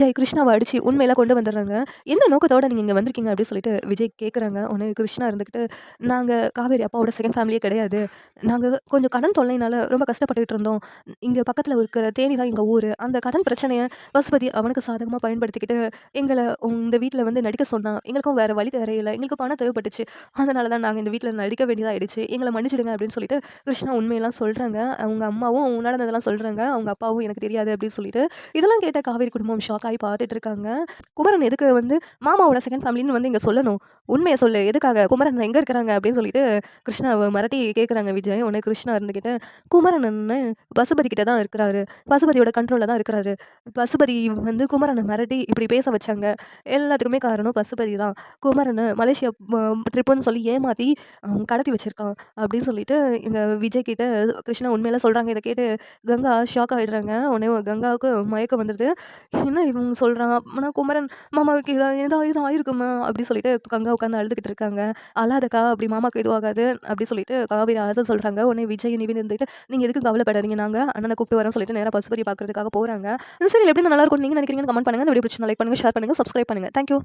விஜய் கிருஷ்ணாவ அடிச்சு உண்மையெல்லாம் கொண்டு வந்துடுறாங்க. "என்ன நோக்கத்தோட நீங்க இங்க வந்திருக்கீங்க?" அப்படின்னு சொல்லிட்டு விஜய் கேட்குறாங்க. உடனே கிருஷ்ணா இருந்துகிட்டு, "நாங்க காவேரி அப்பாவோட செகண்ட் ஃபேமிலியே கிடையாது. நாங்க கொஞ்சம் கடன் தொல்லைனால ரொம்ப கஷ்டப்பட்டுட்டு இருந்தோம். இங்க பக்கத்துல இருக்கிற தேனி தான் எங்க ஊரு. அந்த கடன் பிரச்சனைய பசுபதி அவனுக்கு சாதகமா பயன்படுத்திக்கிட்டு, எங்கள இந்த வீட்ல வந்து நடிக்க சொன்னான். எங்களுக்கும் வேற வழி தெரியல. எங்களுக்கு பணம் தேவைப்பட்டுச்சு. அதனால தான் நாங்க இந்த வீட்ல நடிக்க வேண்டியதா ஆயிடுச்சு. எங்கள மன்னிச்சுடுங்க." அப்படின்னு சொல்லிட்டு கிருஷ்ணா உண்மையெல்லாம் சொல்றாங்க. அவங்க அம்மாவும் நடந்ததெல்லாம் சொல்றாங்க. அவங்க அப்பாவும் "எனக்கு தெரியாது" அப்படின்னு சொல்லிட்டு. இதெல்லாம் கேட்ட காவேரி குடும்பம் ஷாக் ஆயி பார்த்துட்டு இருக்காங்க. குமரன் எதுக்கு வந்து மாமாவோட செகண்ட் ஃபேமிலின்னு வந்து இங்க சொல்லணும். உண்மைய சொல்லு. எதுக்காக? குமரன் எங்க இருக்கிறாங்க? அப்படின்னு சொல்லிட்டு கிருஷ்ணாவ மிரட்டி கேட்குறாங்க விஜய். உடனே கிருஷ்ணா இருந்துகிட்டு, குமரன் அண்ணன் பசுபதி கிட்ட தான் இருக்கிறாரு. பசுபதியோட கண்ட்ரோல்ல தான் இருக்கிறாரு. பசுபதி வந்து குமரன மிரட்டி இப்படி பேச வச்சாங்க. எல்லாத்துக்குமே காரணம் பசுபதி தான். குமரன மலேசியா ட்ரிப்புன்னு சொல்லி ஏமாத்தி கடத்தி வச்சிருக்கான். அப்படின்னு சொல்லிட்டு எங்க விஜய் கிட்ட கிருஷ்ணா உண்மையெல்லாம் சொல்றாங்க. இத கேட்டு கங்கா ஷாக் ஆயிடுறாங்க. உடனே கங்காவுக்கு மயக்கம் வந்துருது. என்ன இவங்க சொல்றான்? ஆனா குமரன் மாமாவுக்கு ஏதோ ஆயிருக்குமா? அப்படி சொல்லிட்டு கங்கா உட்காந்து அழுதுகிட்டு இருக்காங்க. அழாதக்கா அப்படி மாமாக்கு எதுவும் ஆகாது. அப்படி சொல்லிட்டு காவேரி ஆறுதல் சொல்றாங்க. உடனே விஜய் நிவின் இருந்துட்டு, நீங்க எதுக்கும் கவலைப்படாதீங்க. நாங்க அண்ணன கூப்பிட்டு வரோம்னு சொல்லிட்டு நேரா பசுபதிய பார்க்கறதுக்காக போறாங்க. இந்த சீரியல் எப்படி நல்லா இருக்கும்னு நீங்க நினைக்கிறீங்கன்னு கமெண்ட் பண்ணுங்க. இந்த வீடியோ பிடிச்சிருந்தா லைக் பண்ணுங்க, ஷேர் பண்ணுங்க, சப்ஸ்கிரைப் பண்ணுங்க. Thank you.